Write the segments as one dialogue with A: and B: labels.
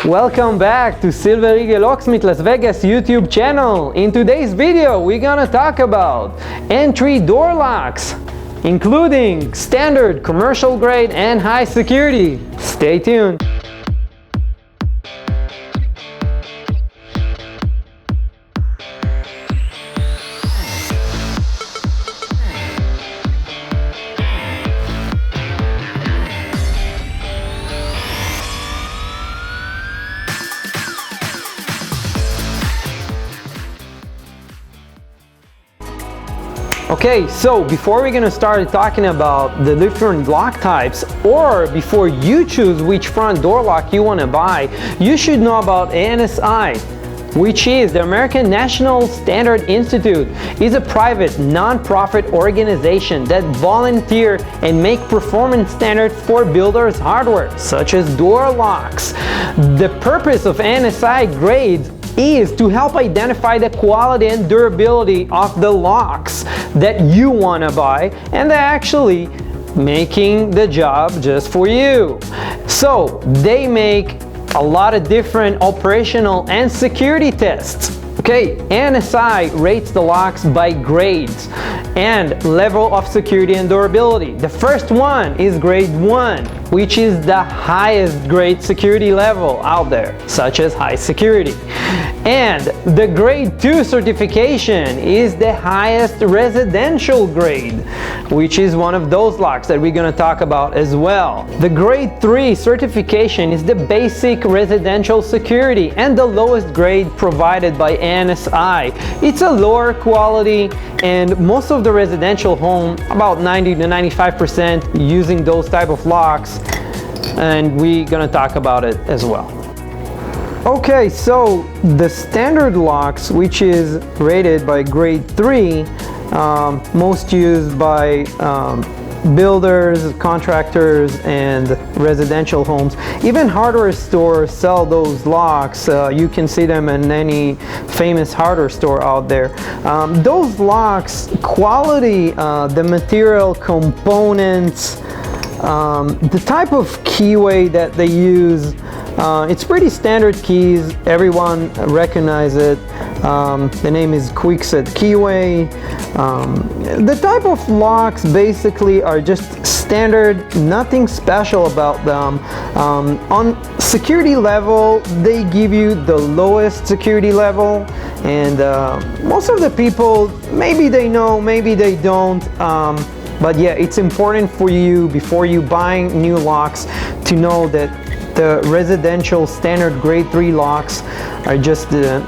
A: Welcome back to Silver Eagle Locksmith Las Vegas YouTube channel. In today's video, we're gonna talk about entry door locks, including standard, commercial grade, and high security. Stay tuned. Okay, so before we're gonna start talking about the different lock types, or before you choose which front door lock you wanna buy, you should know about ANSI, which is the American National Standard Institute. It's a private, non-profit organization that volunteer and make performance standards for builders' hardware, such as door locks. The purpose of ANSI grades is to help identify the quality and durability of the locks that you want to buy, and they're actually making the job just for you. So they make a lot of different operational and security tests. Okay, ANSI rates the locks by grades and level of security and durability. The first one is grade 1, which is the highest grade security level out there, such as high security. And the grade 2 certification is the highest residential grade, which is one of those locks that we're going to talk about as well. The grade 3 certification is the basic residential security and the lowest grade provided by ANSI. It's a lower quality, and most of the residential home, about 90 to 95%, using those type of locks, and we're going to talk about it as well. Okay, so the standard locks, which is rated by grade 3, most used by builders, contractors, and residential homes. Even hardware stores sell those locks. You can see them in any famous hardware store out there. Those locks, quality, the material, components, the type of keyway that they use, it's pretty standard keys. Everyone recognizes it. The name is Quickset keyway. The type of locks basically are just standard, nothing special about them. On security level, they give you the lowest security level, and most of the people, maybe they know, maybe they don't. But yeah, it's important for you, before you buying new locks, to know that the residential standard grade 3 locks are just the,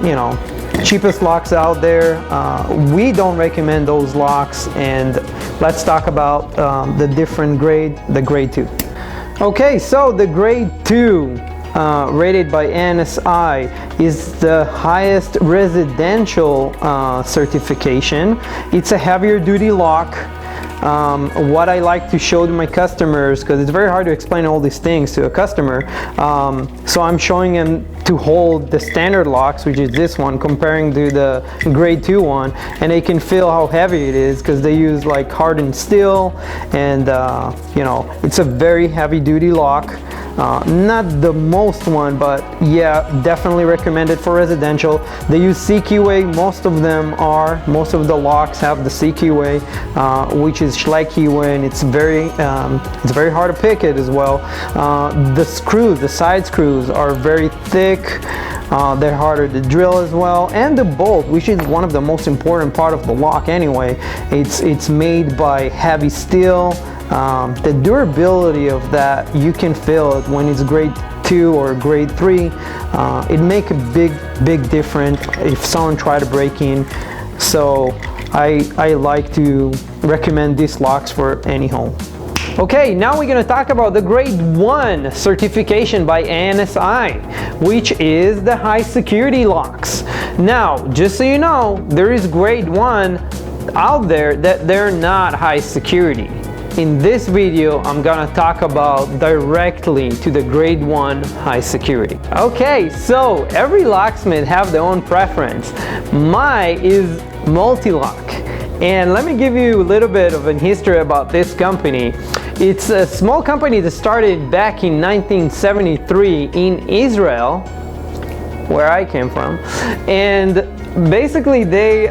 A: cheapest locks out there. We don't recommend those locks, and let's talk about the different grade, the grade 2. Okay, so the grade 2 rated by ANSI is the highest residential certification. It's a heavier duty lock. What I like to show to my customers, because it's very hard to explain all these things to a customer, so I'm showing them to hold the standard locks, which is this one, comparing to the grade 2 one, and they can feel how heavy it is because they use like hardened steel, and it's a very heavy duty lock. Not the most one, but yeah, definitely recommended for residential. They use CQA, most of the locks have the CQA, which is Schlag keyway, and it's very hard to pick it as well. The screws, the side screws, are very thick. They're harder to drill as well, and the bolt, which is one of the most important part of the lock anyway, it's made by heavy steel. The durability of that, you can feel it when it's grade 2 or grade 3. It make a big difference if someone try to break in. So I like to recommend these locks for any home. Okay, now we're going to talk about the grade 1 certification by ANSI, which is the high security locks. Now, just so you know, there is grade 1 out there that they're not high security. In this video, I'm gonna talk about directly to the grade 1 high security. Okay, so every locksmith have their own preference. Mine is Mul T Lock. And let me give you a little bit of a history about this company. It's a small company that started back in 1973 in Israel, where I came from, and basically they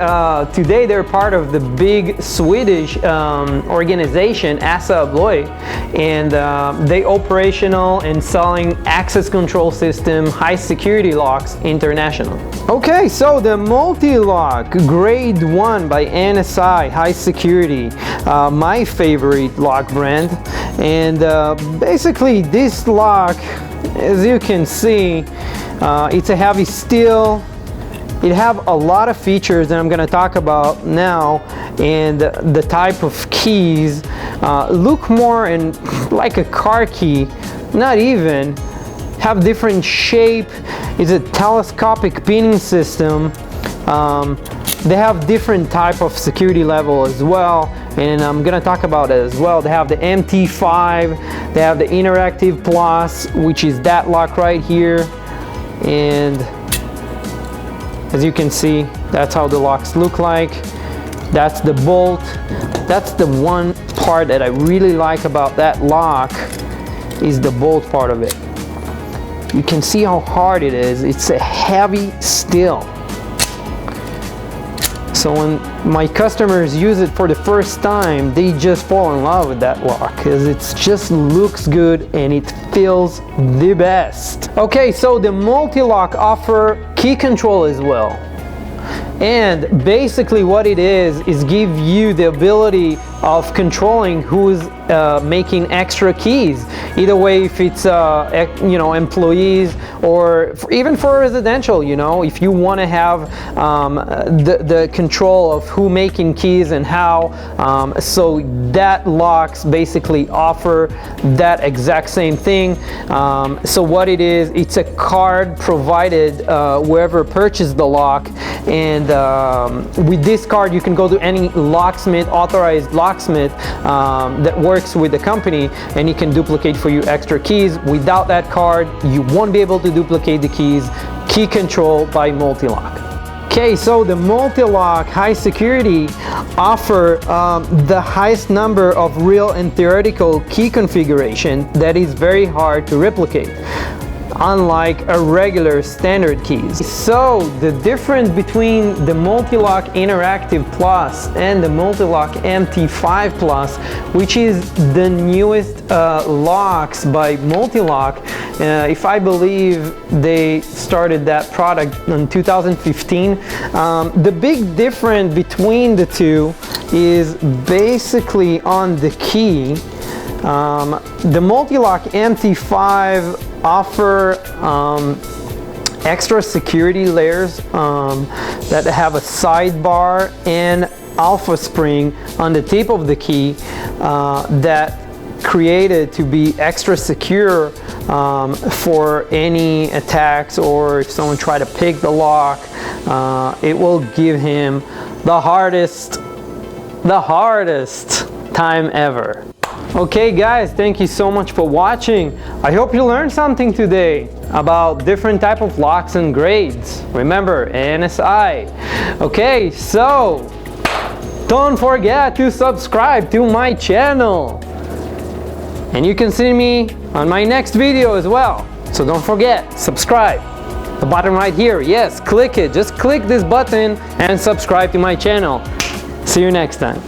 A: today they're part of the big Swedish organization ANSI Abloy, and they operational and selling access control system, high security locks international. Okay, so the Mul T Lock grade 1 by ANSI, high security, my favorite lock brand. And basically this lock, as you can see, it's a heavy steel. It have a lot of features that I'm going to talk about now, and the type of keys look more like a car key, not even, have different shape. It's a telescopic pinning system. They have different type of security level as well, and I'm gonna talk about it as well. They have the MT5, they have the Interactive Plus, which is that lock right here, and as you can see, that's how the locks look like. That's the bolt. That's the one part that I really like about that lock, is the bolt part of it. You can see how hard it is. It's a heavy steel. So when my customers use it for the first time, they just fall in love with that lock because it just looks good and it feels the best. Okay, so the Mul T Lock offer key control as well. And basically what it is give you the ability of controlling who's making extra keys. Either way, if it's you know, employees, or even for residential, you know, if you want to have the control of who making keys and how, so that locks basically offer that exact same thing. So what it is, it's a card provided whoever purchased the lock, and with this card you can go to any locksmith, authorized locksmith that works with the company, and he can duplicate for you extra keys. Without that card, you won't be able to duplicate the keys. Key control by Mul T Lock. Okay, so the Mul T Lock high security offer the highest number of real and theoretical key configuration that is very hard to replicate, unlike a regular standard keys. So the difference between the Mul T Lock Interactive Plus and the Mul T Lock MT5 Plus, which is the newest locks by Mul T Lock, if I believe they started that product in 2015. The big difference between the two is basically on the key. The Mul T Lock MT5 offer extra security layers that have a sidebar and alpha spring on the tip of the key that created to be extra secure for any attacks, or if someone try to pick the lock, it will give him the hardest time ever. Okay guys, thank you so much for watching. I hope you learned something today about different type of locks and grades. Remember, ANSI. Okay, so don't forget to subscribe to my channel. And you can see me on my next video as well. So don't forget, subscribe. The button right here, yes, click it. Just click this button and subscribe to my channel. See you next time.